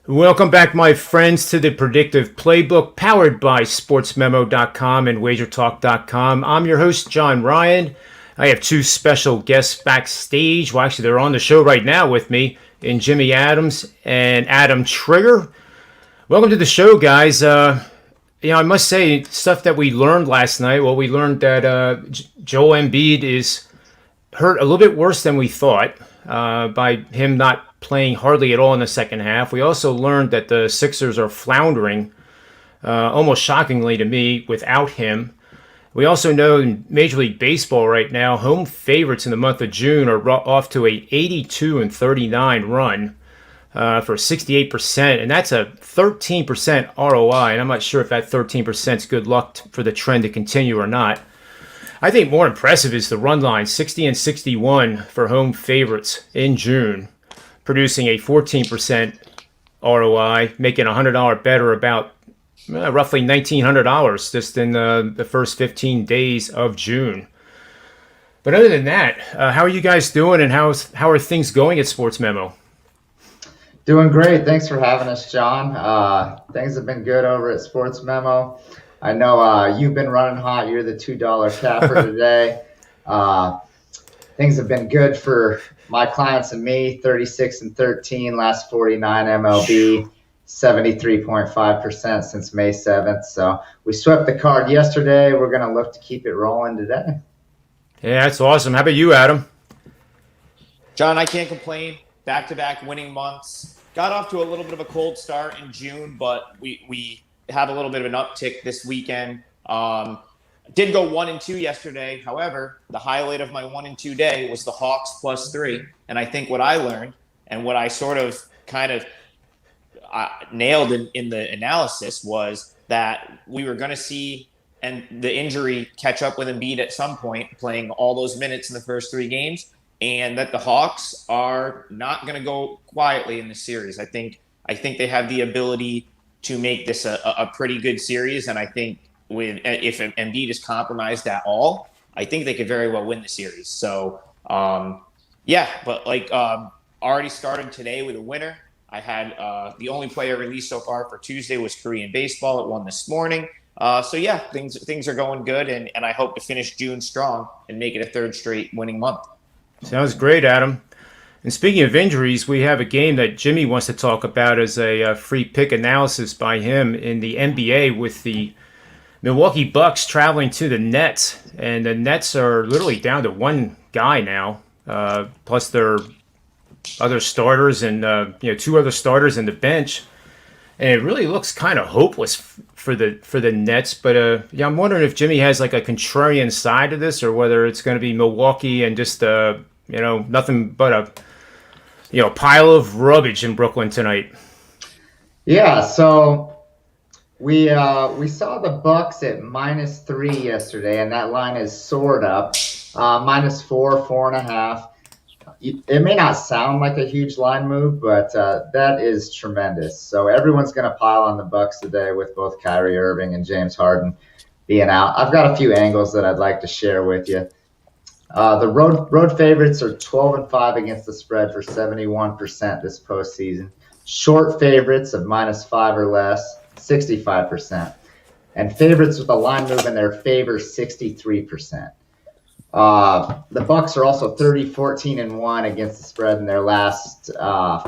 Welcome back, my friends, to the Predictive Playbook powered by Sportsmemo.com and WagerTalk.com. I'm your host, John Ryan. I have two special guests backstage. Well, actually, they're on the show right now with me, in Jimmy Adams and Adam Trigger. Welcome to the show, guys. I must say, stuff that we learned last night. Well, we learned that Joel Embiid is hurt a little bit worse than we thought by him not playing hardly at all in the second half. We also learned that the Sixers are floundering, almost shockingly to me, without him. We also know in Major League Baseball right now, home favorites in the month of June are off to a 82-39 run for 68%, and that's a 13% ROI, and I'm not sure if that 13% is good luck for the trend to continue or not. I think more impressive is the run line, 60-61 for home favorites in June, producing a 14% ROI, making a $100 bet or about roughly $1,900 just in the first 15 days of June. But other than that, how are you guys doing, and how are things going at Sports Memo? Doing great. Thanks for having us, John. Things have been good over at Sports Memo. I know you've been running hot. You're the $2 capper today. Things have been good for my clients and me. 36-13 last 49 MLB, 73.5% since May 7th. So we swept the card yesterday. We're going to look to keep it rolling today. Yeah, that's awesome. How about you, Adam? John, I can't complain. Back-to-back winning months. Got off to a little bit of a cold start in June, but we had a little bit of an uptick this weekend. Did go 1-2 yesterday. However, the highlight of my 1-2 day was the Hawks +3. And I think what I learned and what I sort of kind of nailed in the analysis was that we were going to see and the injury catch up with Embiid at some point, playing all those minutes in the first three games, and that the Hawks are not going to go quietly in this series. I think they have the ability to make this a pretty good series, and I think if Embiid is compromised at all, I think they could very well win the series. So, already started today with a winner. I had the only player released so far for Tuesday was Korean baseball. It won this morning. Things are going good, and I hope to finish June strong and make it a third straight winning month. Sounds great, Adam. And speaking of injuries, we have a game that Jimmy wants to talk about as a free pick analysis by him in the NBA with the Milwaukee Bucks traveling to the Nets. And the Nets are literally down to one guy now, plus their other starters and two other starters in the bench. And it really looks kind of hopeless for the Nets. But I'm wondering if Jimmy has like a contrarian side to this, or whether it's going to be Milwaukee and just nothing but a pile of rubbish in Brooklyn tonight. Yeah, so we saw the Bucks at -3 yesterday, and that line is soared up, -4, 4.5. It may not sound like a huge line move, but that is tremendous. So everyone's going to pile on the Bucks today with both Kyrie Irving and James Harden being out. I've got a few angles that I'd like to share with you. The road favorites are 12-5 against the spread for 71% this postseason. Short favorites of -5 or less, 65%. And favorites with a line move in their favor, 63%. The Bucks are also 30-14-1 against the spread in their last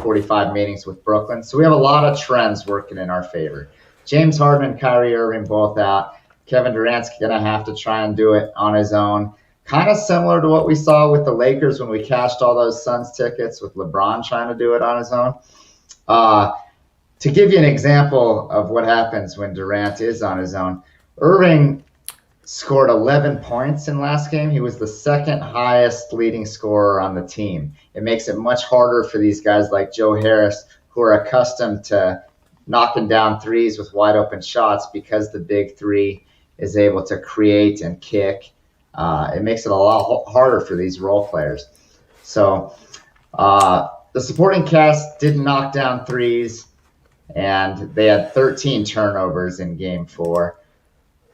45 meetings with Brooklyn. So we have a lot of trends working in our favor. James Harden and Kyrie Irving both out. Kevin Durant's going to have to try and do it on his own. Kind of similar to what we saw with the Lakers when we cashed all those Suns tickets, with LeBron trying to do it on his own. To give you an example of what happens when Durant is on his own, Irving scored 11 points in last game. He was the second highest leading scorer on the team. It makes it much harder for these guys like Joe Harris, who are accustomed to knocking down threes with wide open shots, because the big three is able to create and kick. It makes it a lot harder for these role players. So the supporting cast didn't knock down threes, and they had 13 turnovers in Game 4.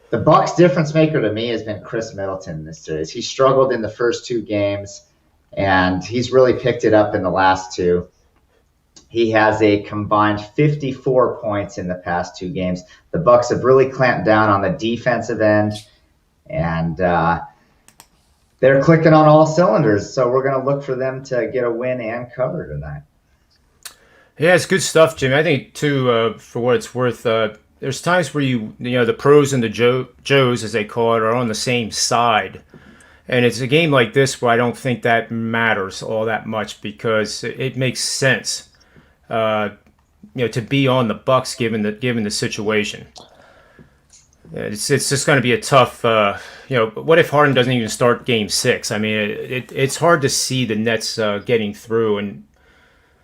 The Bucks difference maker to me has been Chris Middleton in this series. He struggled in the first two games, and he's really picked it up in the last two. He has a combined 54 points in the past 2 games. The Bucks have really clamped down on the defensive end, and they're clicking on all cylinders. So we're going to look for them to get a win and cover tonight. Yeah, it's good stuff, Jimmy. I think too, for what it's worth, there's times where the pros and the Joes, as they call it, are on the same side. And it's a game like this where I don't think that matters all that much because it makes sense, to be on the Bucks given the situation. It's just going to be a tough. What if Harden doesn't even start Game 6? I mean, it's hard to see the Nets getting through. And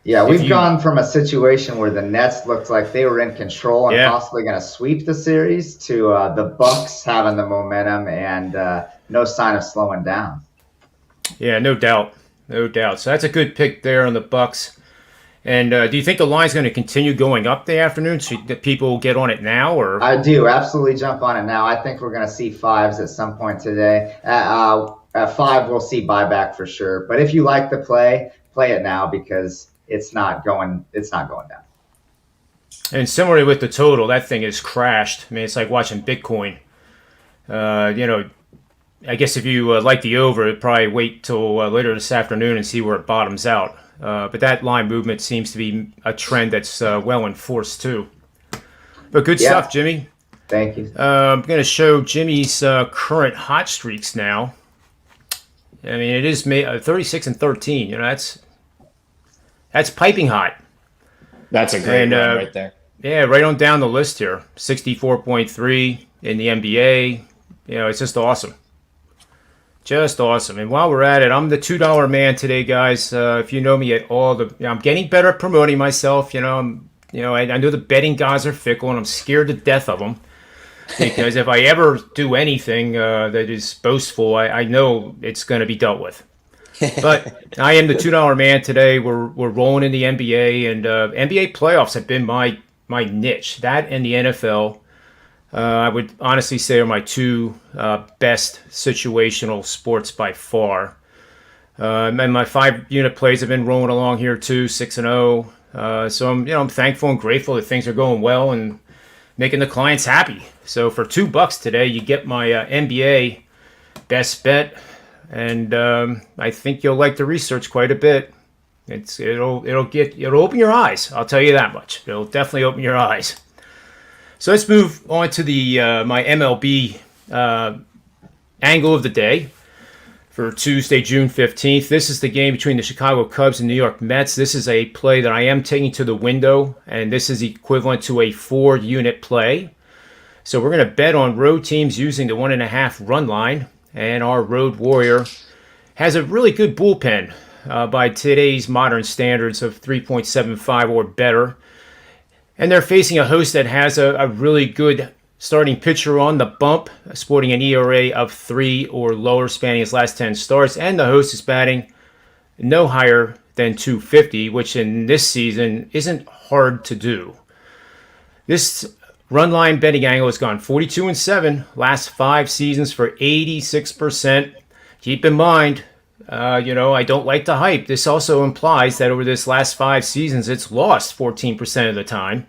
yeah, we've gone from a situation where the Nets looked like they were in control and Yeah. possibly going to sweep the series to the Bucks having the momentum and no sign of slowing down. Yeah, no doubt. So that's a good pick there on the Bucks. And do you think the line's going to continue going up the afternoon so that people get on it now? Or I do absolutely jump on it now. I think we're going to see 5s at some point today. At 5, we'll see buyback for sure. But if you like the play it now because it's not going down. And similarly with the total, that thing has crashed. I mean, it's like watching Bitcoin. I guess if you like the over, probably wait till later this afternoon and see where it bottoms out. But that line movement seems to be a trend that's well enforced too. But good stuff, Jimmy. Thank you. I'm going to show Jimmy's current hot streaks now. I mean, it is 36 and 13. That's piping hot. That's a great run right there. Yeah, right on down the list here. 64.3 in the NBA. It's just awesome. Just awesome. And while we're at it, I'm the $2 man today, guys. If you know me at all, I'm getting better at promoting myself. I know the betting gods are fickle, and I'm scared to death of them. Because if I ever do anything that is boastful, I know it's going to be dealt with. But I am the $2 man today. We're rolling in the NBA, and NBA playoffs have been my niche. That and the NFL, I would honestly say, are my 2 best situational sports by far. And my 5-unit plays have been rolling along here too, 6-0. So I'm thankful and grateful that things are going well and making the clients happy. So for $2 today, you get my NBA best bet. And I think you'll like the research quite a bit. It'll open your eyes. I'll tell you that much. It'll definitely open your eyes. So let's move on to the my MLB angle of the day for Tuesday, June 15th. This is the game between the Chicago Cubs and New York Mets. This is a play that I am taking to the window, and this is equivalent to a 4-unit play. So we're going to bet on road teams using the 1.5 run line. And our road warrior has a really good bullpen by today's modern standards of 3.75 or better. And they're facing a host that has a really good starting pitcher on the bump, sporting an ERA of 3 or lower spanning his last 10 starts. And the host is batting no higher than .250, which in this season isn't hard to do. This run line betting angle has gone 42-7 last 5 seasons for 86%. Keep in mind, I don't like to hype. This also implies that over this last 5 seasons, it's lost 14% of the time.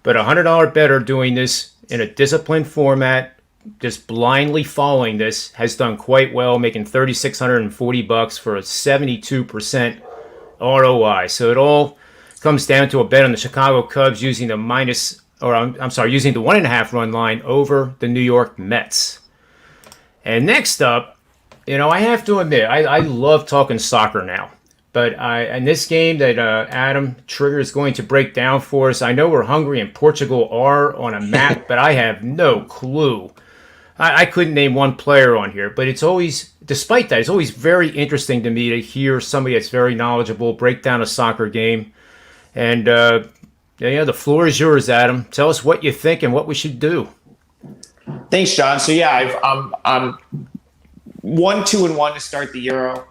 But a $100 bettor doing this in a disciplined format, just blindly following this, has done quite well, making $3,640 for a 72% ROI. So it all comes down to a bet on the Chicago Cubs using the using the 1.5 run line over the New York Mets. And next up, I have to admit, I love talking soccer now. But in this game that Adam Trigger is going to break down for us, I know where Hungary and Portugal are on a map, but I have no clue. I couldn't name one player on here, but despite that, it's always very interesting to me to hear somebody that's very knowledgeable break down a soccer game. And the floor is yours, Adam. Tell us what you think and what we should do. Thanks, John. So I'm 1-2-1 to start the Euro.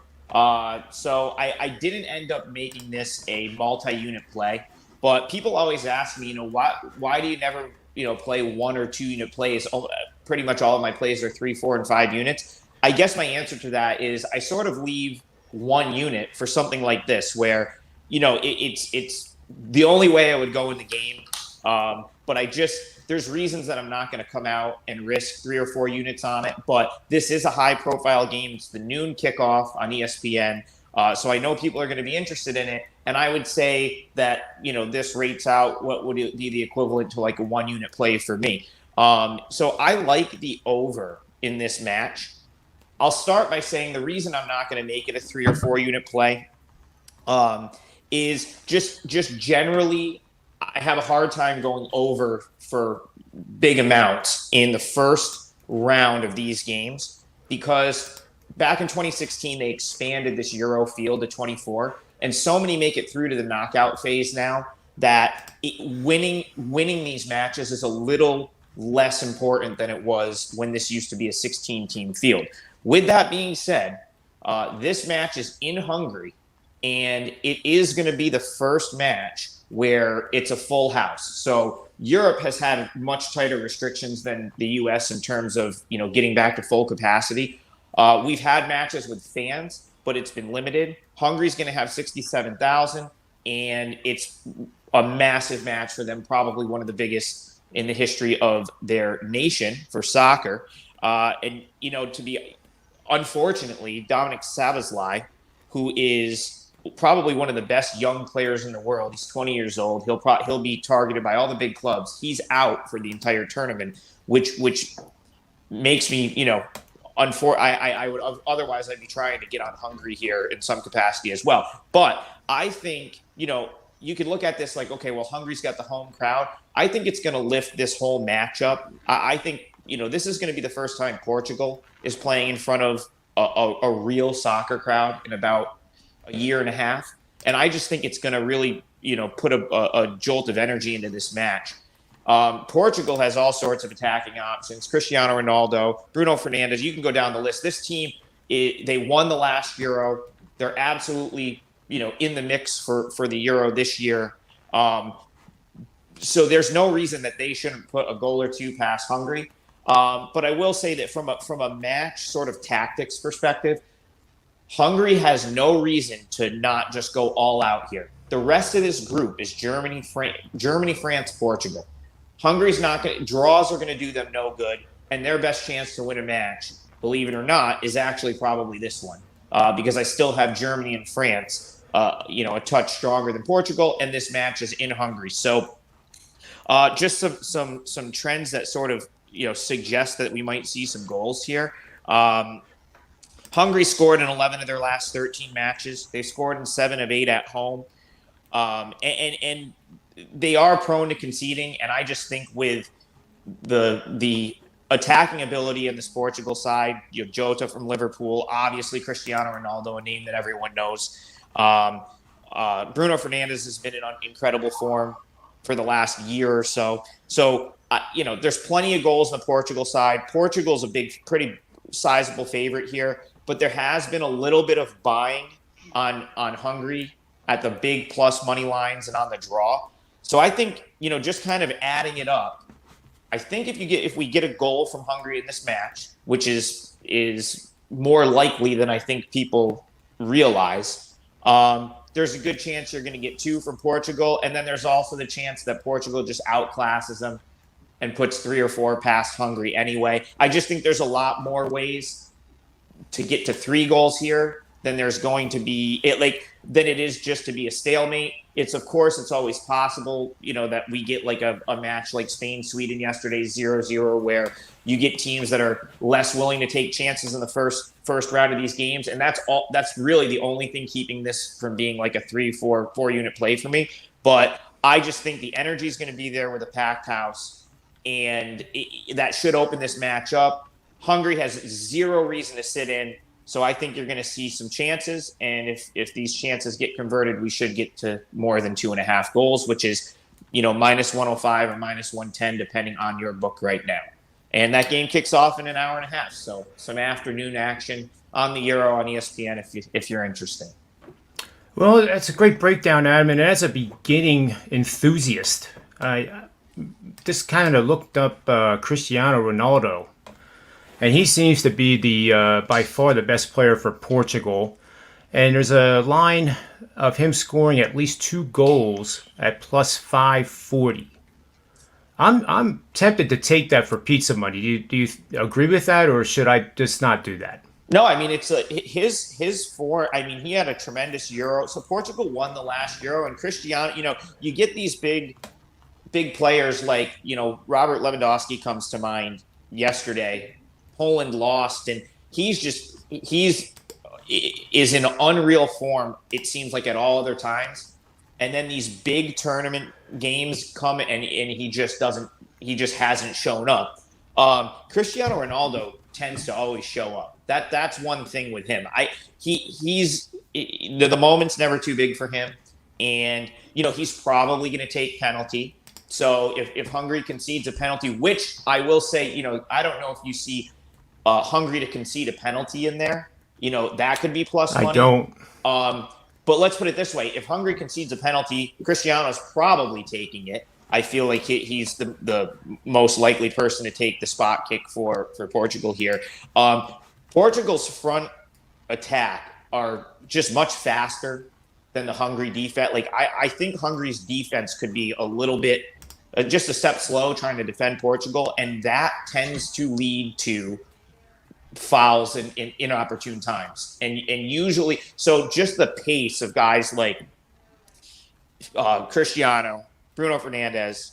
So I didn't end up making this a multi-unit play, but people always ask me, why do you never, play 1 or 2 unit plays? Pretty much all of my plays are 3, 4, and 5 units. I guess my answer to that is I sort of leave 1 unit for something like this, where, it's the only way I would go in the game. But there's reasons that I'm not going to come out and risk 3 or 4 units on it. But this is a high profile game. It's the noon kickoff on ESPN. So I know people are going to be interested in it. And I would say that, this rates out what would be the equivalent to like a 1 unit play for me. So I like the over in this match. I'll start by saying the reason I'm not going to make it a 3 or 4 unit play is just generally I have a hard time going over for big amounts in the first round of these games because back in 2016 they expanded this Euro field to 24, and so many make it through to the knockout phase now that winning these matches is a little less important than it was when this used to be a 16-team field. With that being said, this match is in Hungary, and it is going to be the first match where it's a full house. So Europe has had much tighter restrictions than the U.S. in terms of getting back to full capacity. We've had matches with fans, but it's been limited. Hungary's going to have 67,000, and it's a massive match for them, probably one of the biggest in the history of their nation for soccer. And unfortunately, Dominic Szoboszlai, who is probably one of the best young players in the world. He's 20 years old. He'll be targeted by all the big clubs. He's out for the entire tournament, which makes me, I would otherwise I'd be trying to get on Hungary here in some capacity as well. But I think, you could look at this like, okay, well, Hungary's got the home crowd. I think it's going to lift this whole matchup. I think, this is going to be the first time Portugal is playing in front of a real soccer crowd in about a year and a half. And I just think it's going to really, put a jolt of energy into this match. Portugal has all sorts of attacking options. Cristiano Ronaldo, Bruno Fernandes, you can go down the list. This team, they won the last Euro. They're absolutely, in the mix for the Euro this year. So there's no reason that they shouldn't put a goal or two past Hungary. But I will say that from a match sort of tactics perspective, Hungary has no reason to not just go all out here. The rest of this group is Germany, France, Portugal. Hungary's not going to, draws are going to do them no good, and their best chance to win a match, believe it or not, is actually probably this one, because I still have Germany and France, a touch stronger than Portugal, and this match is in Hungary. So, just some trends that sort of suggest that we might see some goals here. Hungary scored in 11 of their last 13 matches. They scored in 7 of 8 at home. And they are prone to conceding. And I just think with the attacking ability in this Portugal side, Jota from Liverpool, obviously Cristiano Ronaldo, a name that everyone knows. Bruno Fernandes has been in incredible form for the last year or so. So, there's plenty of goals on the Portugal side. Portugal's a pretty sizable favorite here. But there has been a little bit of buying on Hungary at the big plus money lines and on the draw. So I think, just kind of adding it up, I think if we get a goal from Hungary in this match, which is more likely than I think people realize, there's a good chance you're going to get 2 from Portugal. And then there's also the chance that Portugal just outclasses them and puts 3 or 4 past Hungary anyway. I just think there's a lot more ways to get to 3 goals here than there's going to be than it is just to be a stalemate. It's always possible, that we get like a match like Spain-Sweden yesterday, 0-0, where you get teams that are less willing to take chances in the first round of these games. And that's really the only thing keeping this from being like a 3-4 unit play for me. But I just think the energy is going to be there with a packed house, and that should open this match up. Hungary has zero reason to sit in, so I think you're going to see some chances. And if these chances get converted, we should get to more than 2.5 goals, which is, minus 105 or minus 110, depending on your book right now. And that game kicks off in an hour and a half, so some afternoon action on the Euro on ESPN if you're interested. Well, that's a great breakdown, Adam. And as a beginning enthusiast, I just kind of looked up Cristiano Ronaldo. And he seems to be the by far the best player for Portugal. and there's a line of him scoring at least 2 goals at plus 540. I'm tempted to take that for pizza money. Do you agree with that, or should I just not do that? No, I mean it's his four. I mean he had a tremendous Euro. So Portugal won the last Euro, and Cristiano. You get these big players like Robert Lewandowski comes to mind yesterday. Poland lost, and he's is in unreal form. It seems like at all other times, and then these big tournament games come, and he just hasn't shown up. Cristiano Ronaldo tends to always show up. That's one thing with him. He's the moment's never too big for him, and he's probably going to take penalty. So if Hungary concedes a penalty, which I will say, I don't know if you see Hungary to concede a penalty in there, that could be plus money. I don't. But let's put it this way: if Hungary concedes a penalty, Cristiano's probably taking it. I feel like he's the most likely person to take the spot kick for Portugal here. Portugal's front attack are just much faster than the Hungary defense. Like I think Hungary's defense could be a little bit just a step slow trying to defend Portugal, and that tends to lead to fouls in inopportune times. And usually, so just the pace of guys like Cristiano, Bruno Fernandes,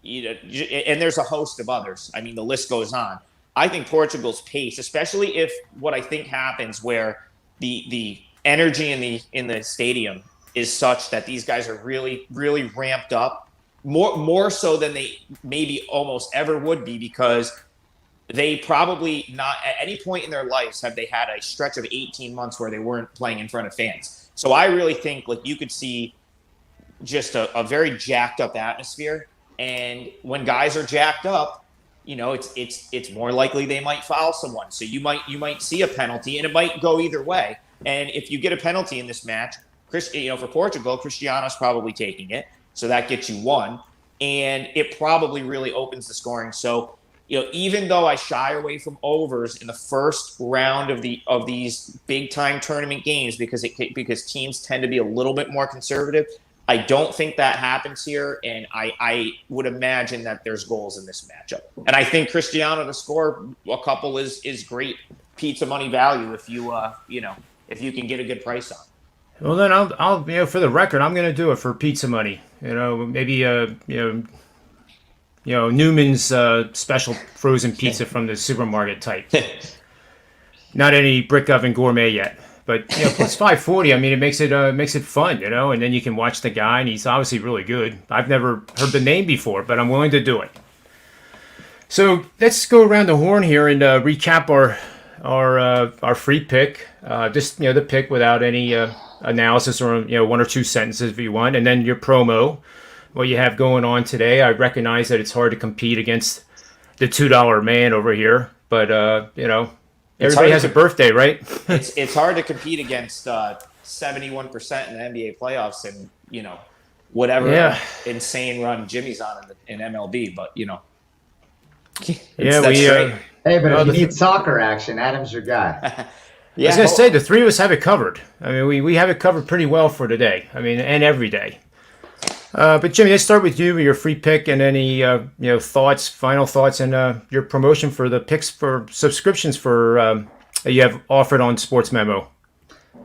and there's a host of others. I mean, the list goes on. I think Portugal's pace, especially if what I think happens where the energy in the stadium is such that these guys are really, really ramped up, more so than they maybe almost ever would be, because they probably not at any point in their lives have they had a stretch of 18 months where they weren't playing in front of fans. So I really think like you could see just a very jacked up atmosphere. And when guys are jacked up, it's more likely they might foul someone. So you might see a penalty, and it might go either way. And if you get a penalty in this match, for Portugal, Cristiano's probably taking it. So that gets you one. And it probably really opens the scoring. So, even though I shy away from overs in the first round of these big time tournament games because teams tend to be a little bit more conservative, I don't think that happens here, and I would imagine that there's goals in this matchup. And I think Cristiano to score a couple is great pizza money value if you if you can get a good price on. Well, then I'll for the record, I'm going to do it for pizza money. Maybe Newman's special frozen pizza from the supermarket type. Not any brick oven gourmet yet. But plus 540. I mean, it makes it fun, and then you can watch the guy, and he's obviously really good. I've never heard the name before, but I'm willing to do it. So let's go around the horn here and recap our free pick. Just the pick without any analysis or one or two sentences if you want, and then your promo. What you have going on today. I recognize that it's hard to compete against the $2 man over here, but everybody has a birthday, right? It's hard to compete against 71% in the NBA playoffs and whatever insane run Jimmy's on in MLB. But hey, but if you need soccer action, Adam's your guy. I was gonna say the three of us have it covered. I mean, we have it covered pretty well for today. I mean, and every day. But Jimmy, let's start with you, your free pick, and any final thoughts, and your promotion for the picks for subscriptions for you have offered on Sportsmemo.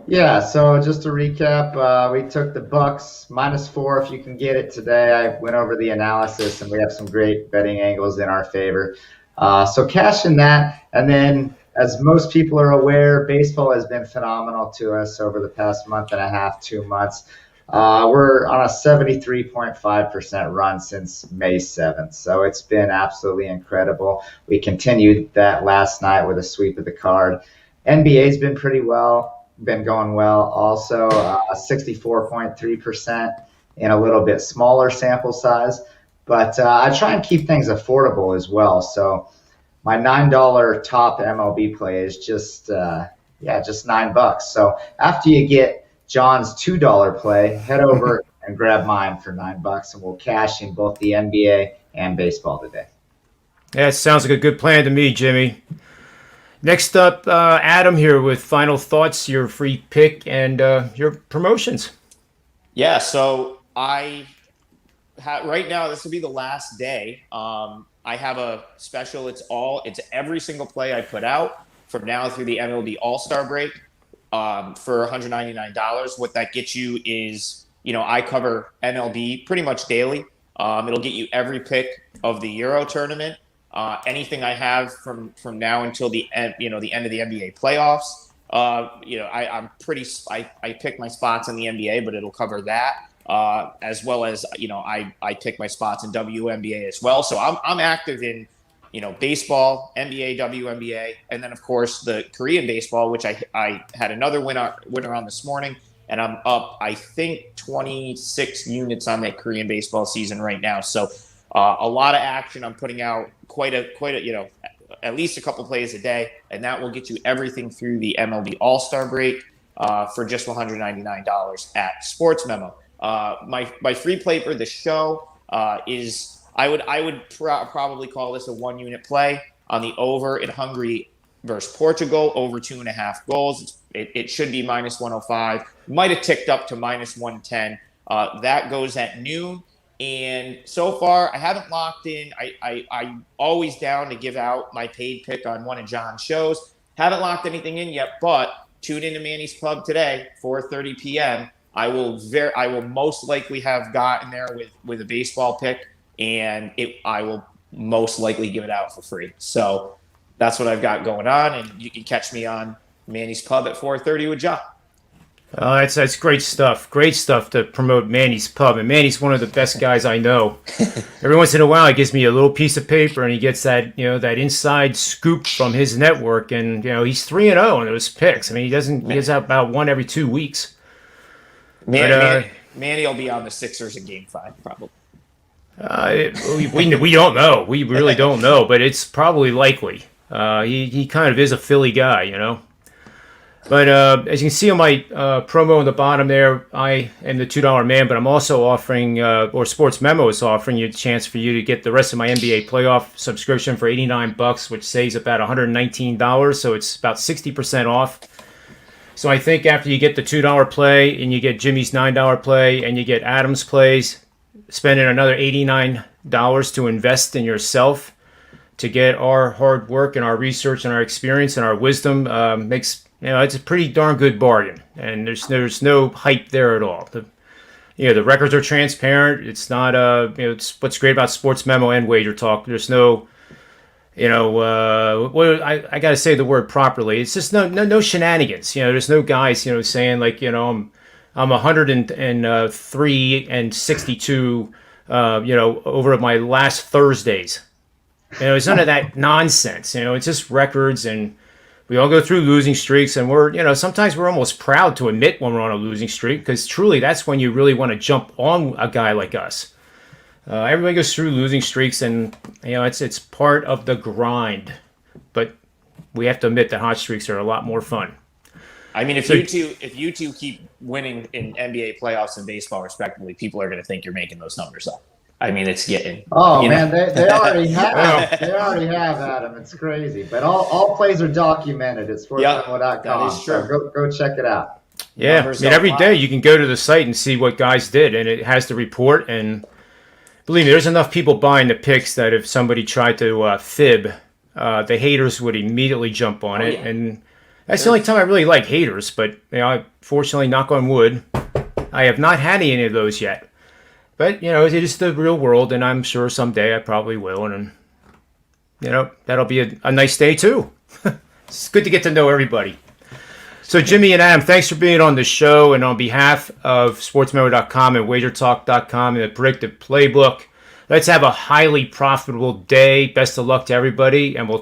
Yeah. So just to recap, we took the Bucks -4 if you can get it today. I went over the analysis, and we have some great betting angles in our favor. So cash in that, and then as most people are aware, baseball has been phenomenal to us over the past month and a half, 2 months. We're on a 73.5% run since May 7th. So it's been absolutely incredible. We continued that last night with a sweep of the card. NBA's been going well also, 64.3% in a little bit smaller sample size. But I try and keep things affordable as well. So my $9 top MLB play is just $9. So after you get John's $2 play, head over and grab mine for $9, and we'll cash in both the NBA and baseball today. Yeah, it sounds like a good plan to me, Jimmy. Next up, Adam here with final thoughts, your free pick, and your promotions. Yeah, so right now, this will be the last day. I have a special. It's every single play I put out from now through the MLB All-Star break for $199. What that gets you is, I cover MLB pretty much daily. It'll get you every pick of the Euro tournament. Anything I have from now until the end, the end of the NBA playoffs. I pick my spots in the NBA, but it'll cover that. As well as, I pick my spots in WNBA as well. So I'm active in, baseball, NBA, WNBA, and then of course the Korean baseball, which I had another winner on this morning, and I'm up, I think 26 units on that Korean baseball season right now. So a lot of action. I'm putting out quite a, at least a couple plays a day, and that will get you everything through the MLB All-Star break for just $199 at Sportsmemo. My free play for the show is I would probably call this a 1 unit play on the over in Hungary versus Portugal, over 2.5 goals. It should be minus 105. Might have ticked up to minus 110. That goes at noon. And so far, I haven't locked in. I'm always down to give out my paid pick on one of John's shows. Haven't locked anything in yet, but tune into Manny's Pub today, 4:30 p.m. I will most likely have gotten there with a baseball pick, and I will most likely give it out for free. So that's what I've got going on, and you can catch me on Manny's Pub at 4:30 with John. That's great stuff. Great stuff to promote Manny's Pub. And Manny's one of the best guys I know. Every once in a while, he gives me a little piece of paper, and he gets that that inside scoop from his network. And he's 3-0 in those picks. I mean, he gives out about one every 2 weeks. Manny will be on the Sixers in Game 5, probably. We don't know. We really don't know, but it's probably likely. He kind of is a Philly guy, But as you can see on my promo on the bottom there, I am the $2 man, but I'm also offering, or Sportsmemo is offering you a chance for you to get the rest of my NBA playoff subscription for $89, which saves about $119, so it's about 60% off. So I think after you get the $2 play and you get Jimmy's $9 play and you get Adam's plays, spending another $89 to invest in yourself to get our hard work and our research and our experience and our wisdom makes it's a pretty darn good bargain, and there's no hype there at all. The records are transparent. It's not it's what's great about Sportsmemo and Wager Talk. There's no I got to say the word properly. It's just no shenanigans. There's no guys saying like I'm 103 and 62 over my last Thursdays. It's none of that nonsense. It's just records, and we all go through losing streaks, and we're sometimes we're almost proud to admit when we're on a losing streak, because truly that's when you really want to jump on a guy like us. Everybody goes through losing streaks, and it's part of the grind. But we have to admit that hot streaks are a lot more fun. I mean, if you two keep winning in NBA playoffs and baseball respectively, people are going to think you're making those numbers up. I mean, it's getting. Oh man, they already have. They already have, Adam. It's crazy, but all plays are documented at sportsmemo.com. That is true. So go check it out. Yeah, I mean, every day you can go to the site and see what guys did, and it has the report. And believe me, there's enough people buying the picks that if somebody tried to fib, the haters would immediately jump on it. Yeah. And that's the only time I really like haters. But fortunately, knock on wood, I have not had any of those yet. But, it is the real world, and I'm sure someday I probably will. And that'll be a nice day, too. It's good to get to know everybody. So, Jimmy and Adam, thanks for being on the show. And on behalf of Sportsmemo.com and WagerTalk.com and the Predictive Playbook, let's have a highly profitable day. Best of luck to everybody, and we'll